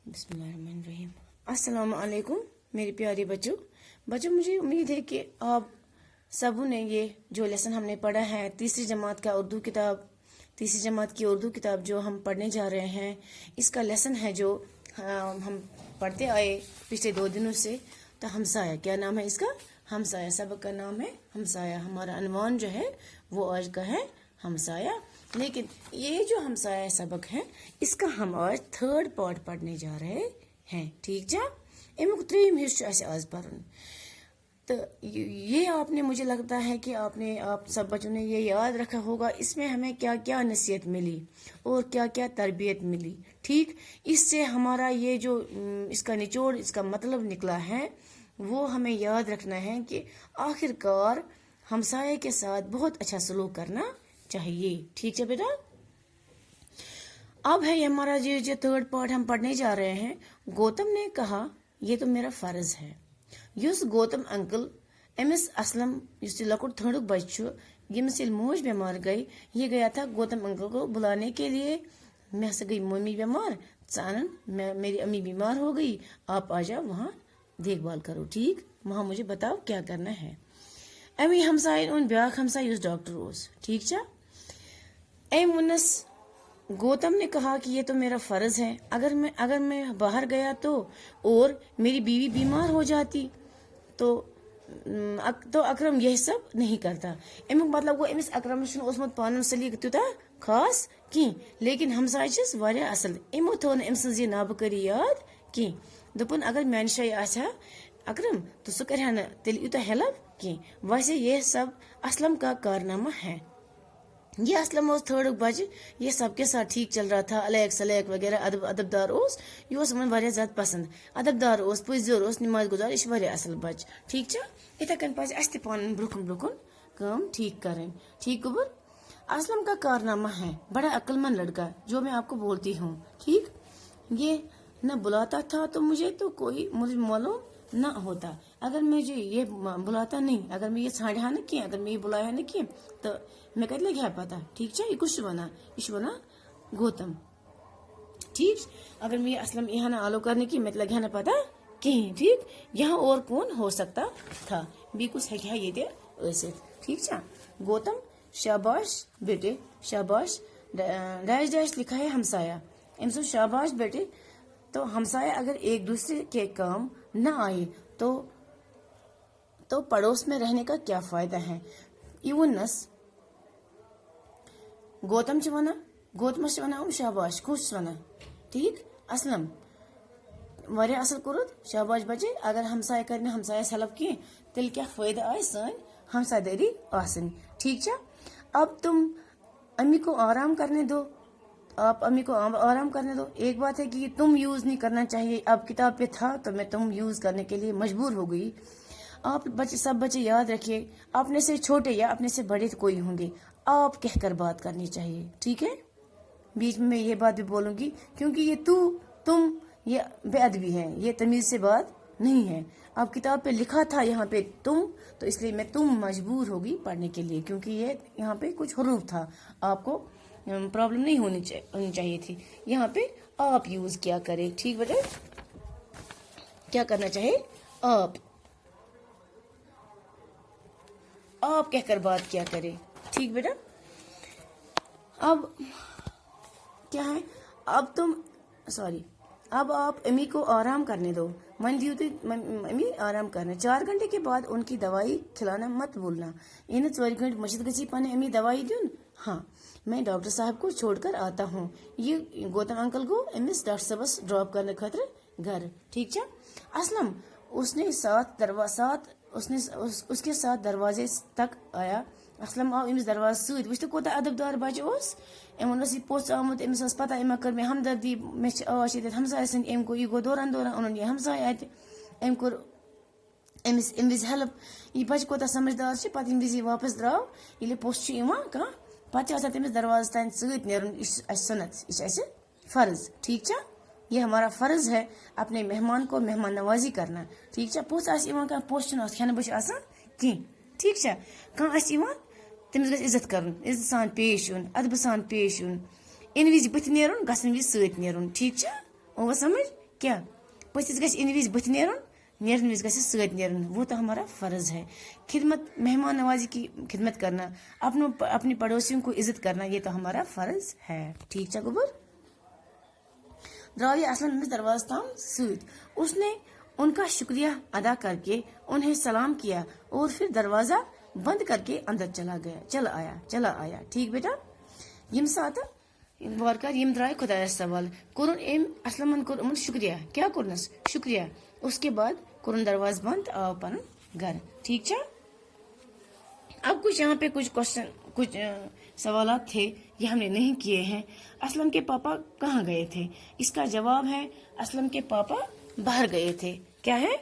बिस्मिल्लाहिर्रहमानिर्रहीम। अस्सलाम वालेकुम मेरे प्यारे बच्चों, मुझे उम्मीद है कि आप सबों ने ये जो लेसन हमने पढ़ा है तीसरी जमात की उर्दू किताब जो हम पढ़ने जा रहे हैं, इसका लेसन है जो हम पढ़ते आए पिछले 2 दिनों से। तो हमसाया, क्या नाम है इसका? हमसाया। सबक का नाम है हमसाया। हमारा अनवान जो है वो आज का है हमसाया। लेकिन ये जो हमसाया सबक है इसका हम आज 3rd पार्ट पढ़ने जा रहे हैं। ठीक जा? अमुक 3 हिस्सा आज पढ़न। तो ये आपने, मुझे लगता है कि आप सब बच्चों ने ये याद रखा होगा इसमें हमें क्या क्या नसीहत मिली और क्या क्या तरबियत मिली। ठीक, इससे हमारा ये जो इसका निचोड़, इसका मतलब निकला है वो हमें याद रखना है कि आखिरकार हमसाये के साथ बहुत अच्छा सलूक करना चाहिए। ठीक है बेटा? अब है हमारा जो 3rd पार्ट हम पढ़ने जा रहे हैं। गौतम ने कहा ये तो मेरा फर्ज है। युस गौतम अंकल एमएस असलम युस लकुट थर्डुक बच्चु यमस मोज बीमार गई, ये गया था गौतम अंकल को बुलाने के लिए। मैं से गई मम्मी बीमार, चानन मेरी अम्मी बीमार हो गई, आप आ जाओ वहाँ देखभाल करो। ठीक, वहाँ मुझे बताओ क्या करना है। अमी हमसाय उन ब्याख हमसाय युस डॉक्टर ओस। ठीक चा? एम उनस गौतम ने कहा कि ये तो मेरा फर्ज है, अगर मैं बाहर गया तो और मेरी बीवी बीमार हो जाती तो अकरम यह सब नहीं करता। अमुक मतलब गो अमिस अकरमस ओसमुत पान सलीक त्यूता खास की, लेकिन हमसाय छस वारिया असल। इमो थो न अमस ये नाबकरी याद की। दोपन अगर मैन शाय आछा अकरम तो सह करहा न तेल यूता हेल्प की। वैसे यह सब असलम का कारनामा है। ये असलम ओस 3rd बज, ये सबके साथ ठीक चल रहा था। अलैक सलैक वगैरह अदबदार ओस, ये ओस मन वारिया ज्यादा पसंद। अदबदार ओस, पुजर ओस, नमाज गुजार, इस वारिया असल बच। ठीक छा? इथे कन पज अस पान ब्रुकुन काम ठीक करें। ठीक गुबर? असलम का कारनामा है बड़ा अक्लमंद लड़का जो मैं आपको बोलती हूँ। ठीक, ये न बुलाता था तो मुझे तो कोई मुझे मालूम न होता। अगर मुझे ये बुलाता नहीं, अगर मैं ये छाड़ा न किए, अगर मैं ये बुलाया न किए तो मैं कत लगे पता। ठीक है? ये कुछ बना गौतम। ठीक, अगर मैं असलम यहाँ न आलो करने की मतलब यहाँ न पता कहीं। ठीक, यहाँ और कौन हो सकता था भी कुछ है ये दे ऐसे। ठीक है? गौतम शाबाश बेटे, शाबाश डैश डैश लिखा है हमसाया। इनसे शाबाश बेटे। तो हमसाया अगर एक दूसरे के काम न आए तो पड़ोस में रहने का क्या फायदा है। यूनस गौतम वना, गौतमस वना शाबाश खुश वना। ठीक, असलम वारिया असल कुरुत शाबाश बचे। अगर हमसाय करने हमसायस हेल्प की तेल क्या फायदा आए सन हमसायदारी आसन। ठीक है? अब तुम अम्मी को आराम करने दो, आप अम्मी को आराम करने दो। एक बात है कि तुम यूज नहीं करना चाहिए, अब किताब पे था तो मैं तुम यूज करने के लिए मजबूर हो गई। आप सब बच्चे याद रखिए, अपने से छोटे या अपने से बड़े कोई होंगे, आप कहकर बात करनी चाहिए। ठीक है? बीच में मैं ये बात भी बोलूंगी क्योंकि ये तुम ये बेअदबी है, ये तमीज से बात नहीं है। अब किताब पे लिखा था यहाँ पे तुम, तो इसलिए मैं तुम मजबूर होगी पढ़ने के लिए क्योंकि ये यहाँ पे कुछ हरूफ था, आपको प्रॉब्लम नहीं होनी चाहिए थी। यहाँ पे आप यूज किया करें। ठीक बेटे? क्या करना चाहिए? आप कहकर बात किया करें। ठीक बेटा? अब क्या है, अब आप अम्मी को आराम करने दो। मन दियो तो अम्मी आराम करना। 4 घंटे के बाद उनकी दवाई खिलाना मत भूलना। इन 4 घंटे मस्जिद गसी पाने अम्मी दवाई दून। हाँ, मैं डॉक्टर साहब को छोड़कर आता हूँ। ये गौतम अंकल को एमएस डॉक्टर साहब ड्रॉप करने खातिर घर। ठीक है? असलम उसके साथ दरवाजे तक आया। असलम आओ अमिस दरवाजे सत वो कोत अदबदार बच एमस पोच आमुत अमिस पता अम कर मे हमदर्दी मे आश ये हमसाय सन अम को यह गो दौरान ओन यह हमसाय अत अम कोर अमिस अम विज हेल्प। यह बच कोत समझदार पत यम विज वापस द्राव ये पोच कह पत तमिस दरवाज तान सत नेरुन सुनत यह फर्ज। ठीक है? ये हमारा फर्ज है अपने मेहमान को मेहमान नवाजी करना। ठीक है? पोच कह पोच खेन बच कह। ठीक है? कह तमिस गज इज्जत कर, इज्जत सान पेश यून, अदब सान पेश यून। इन विज बुथ नेरुन, गसन विज सत नेरुन। ठीक है? वो समझ کیا پٔژھِس گژھِ اِنہِ وِزِ بٕتھِ نیرُن نیرن وز گھس سۭتۍ نیرن وہ تو ہمارا فرض ہے خدمت مہمان نوازی کی خدمت کرنا اپنی پڑوسیوں کو عزت کرنا یہ تو ہمارا فرض ہے ٹھیک چھا گوبر درائے اصلا أمس دروازٕ تام سۭتۍ اس نے ان کا شکریہ ادا کر کے انہیں سلام کیا اور پھر دروازہ بند کر کے اندر چلا آیا ٹھیک بیٹا یم سات وارکار یم درائے خدایس سوال کورن ام اسلمن کور امن شکریہ کیا کورنس شکریہ اس کے بعد کورن دروازہ بند آو پن گھر ٹھیک چھا اب کچھ یہاں پہ کچھ سوالات تھے یہ ہم نے نہیں کیے ہیں اسلم کے پاپا کہاں گئے تھے اس کا جواب ہے اسلم کے پاپا باہر گئے تھے کیا ہے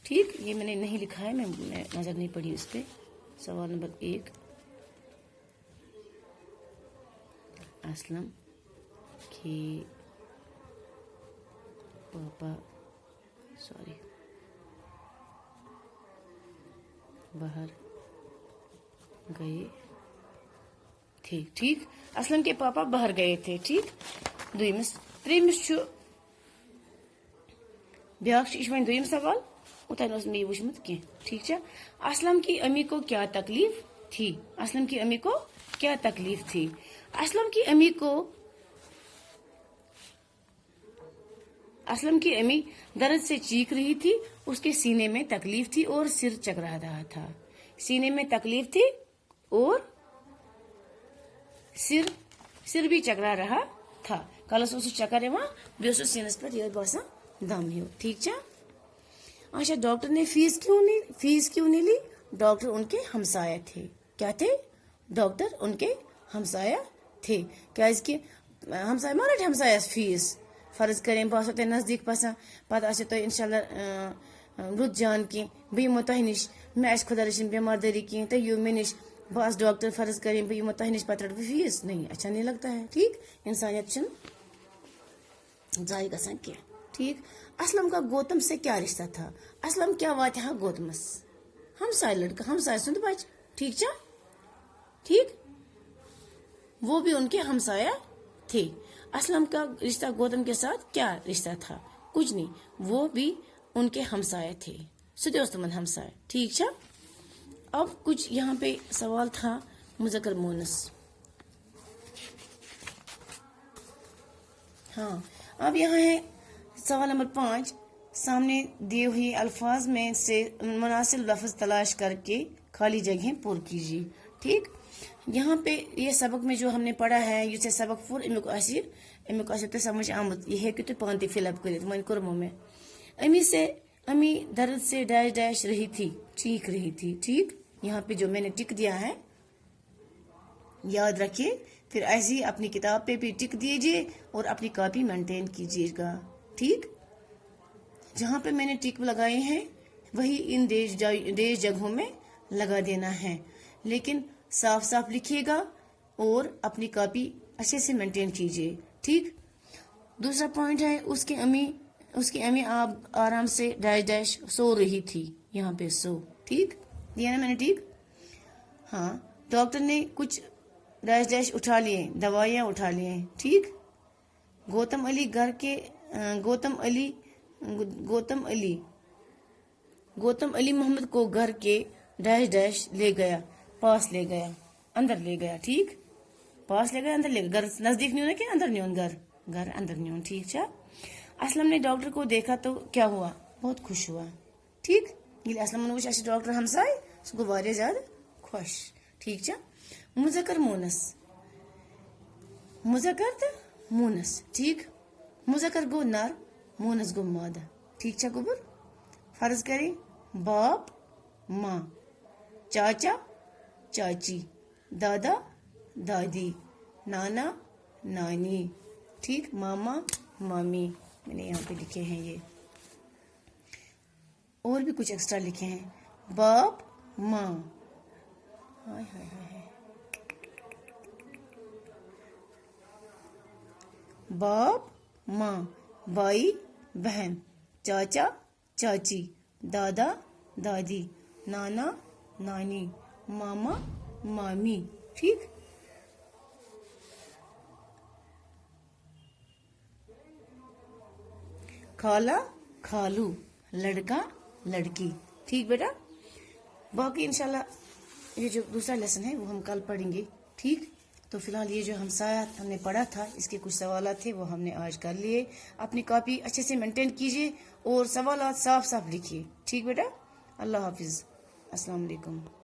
ٹھیک یہ میں نے نہیں لکھا ہے میں نظر نہیں پڑی اس پہ سوال نمبر 1 اسلم کے پاپا باہر گئے تھے ٹھیک اسلم کے پاپا باہر گئے تھے ٹھیک دویمس تریمس چھُ بیاکھ یہ دویم سوال اوتان اوس مےٚ وٕچھمُت کینٛہہ ٹھیک چھا اسلم کی امی کو کیا تکلیف تھی اسلم کی امی کو کیا تکلیف تھی اسلم کی امی درد سے چیخ رہی تھی اس کے سینے میں تکلیف تھی اور سر چکرا رہا تھا سینے میں تکلیف تھی اور سر بھی چکرا رہا تھا کلس اس چکر یوان بیس سینس پہ یہ باسان دم ہو ٹھیک چھا اچھا ڈاکٹر نے فیس کیوں نہیں لی ڈاکٹر ان کے ہمسایہ تھے کیا تھے ڈاکٹر ان کے ہمسایہ تھے کیاز کہ ہمسایہ ما رٹ ہمسایس فیس فرض کریں بہ آسو تہ نزدیک بسان پتہ آسو تہ انشاءاللہ رُت جان کی بہ یمو تہ نش مےٚ آسہِ خدا رٔچھِنۍ بیمار دٲری کینٛہہ تُہۍ یِیِو مےٚ نش بہ آس ڈاکٹر فرض کریں بہ یمو تہ نش پتہ رٹہٕ بہٕ فیس نہیں اچھا نہیں لگتا ہے ٹھیک انسانیت چھنہٕ ضایع گژھان کینٛہہ ٹھیک اسلم کا گوتم سے کیا رشتہ تھا اسلم کیا واتہِ ہا گوتمس ہمسائے لڑکا ہمسائے سند بچ ٹھیک چھا ٹھیک وہ بھی ان کے ہمسایہ تھے اسلم کا رشتہ گوتم کے ساتھ کیا رشتہ تھا کچھ نہیں وہ بھی ان کے ہمسایہ تھے سدوس تمن ہمسایہ ٹھیک چھا اب کچھ یہاں پہ سوال تھا مذکر مونس ہاں اب یہاں ہے سوال نمبر 5 سامنے دیے ہوئے الفاظ میں سے مناسب لفظ تلاش کر کے خالی جگہیں پر کیجیے ٹھیک یہاں پہ یہ سبق میں جو ہم نے پڑھا ہے یہ سبق پور امیک تو سمجھ آمت یہ ہے کہ تو پان فل اپ کر ون کرمو میں امی درد سے ڈیش ڈیش رہی تھی چیخ رہی تھی ٹھیک یہاں پہ جو میں نے ٹک دیا ہے یاد رکھیے پھر ایسے ہی اپنی کتاب پہ بھی ٹک دیجیے اور اپنی کاپی مینٹین کیجیے گا ٹھیک جہاں پہ میں نے ٹک لگائے ہیں وہی ان دیش جگہوں میں لگا دینا ہے لیکن صاف صاف لکھیے گا اور اپنی کاپی اچھے سے مینٹین کیجیے ٹھیک دوسرا پوائنٹ ہے اس کی امی آپ آرام سے ڈیش ڈیش سو رہی تھی یہاں پہ سو ٹھیک دیا نا میں نے ٹھیک ہاں ڈاکٹر نے کچھ ڈیش ڈیش اٹھا لیے دوائیاں اٹھا لیے ٹھیک گوتم علی محمد کو گھر کے ڈیش ڈیش لے گیا پاس لے گیا اندر لے گیا ٹھیک پاس لے گیا اندر لے گیا گھر نزدیک نہیں ہونا کہ اندر نہیں ہونا گھر اندر نہیں ہونا ٹھیک چھا اسلم نے ڈاکٹر کو دیکھا تو کیا ہوا بہت خوش ہوا ٹھیک یہ اسلم وچ اس ڈاکٹر ہمسائے سہ گو واریاہ زیادہ خوش ٹھیک چھا مذکر تو مونس ٹھیک مذکر گو نر مونس گو مادہ ٹھیک چھا گوبر فرض کریں باپ ماں چاچا چاچی دادا دادی نانا نانی ٹھیک ماما مامی میں نے یہاں پہ لکھے ہیں یہ اور بھی کچھ ایکسٹرا لکھے ہیں باپ ماں ہائے ہائے ہائے باپ ماں بھائی بہن چاچا چاچی دادا دادی نانا نانی ماما مامی ٹھیک खाला खालू, लड़का लड़की। ठीक बेटा, बाकी इंशाल्लाह ये जो दूसरा लेसन है वो हम कल पढ़ेंगे। ठीक, तो फिलहाल ये जो हमने पढ़ा था इसके कुछ सवालात थे वो हमने आज कर लिए। अपनी कॉपी अच्छे से मेंटेन कीजिए और सवालात साफ साफ लिखिए। ठीक बेटा, अल्लाह हाफिज, अस्सलाम वालेकुम।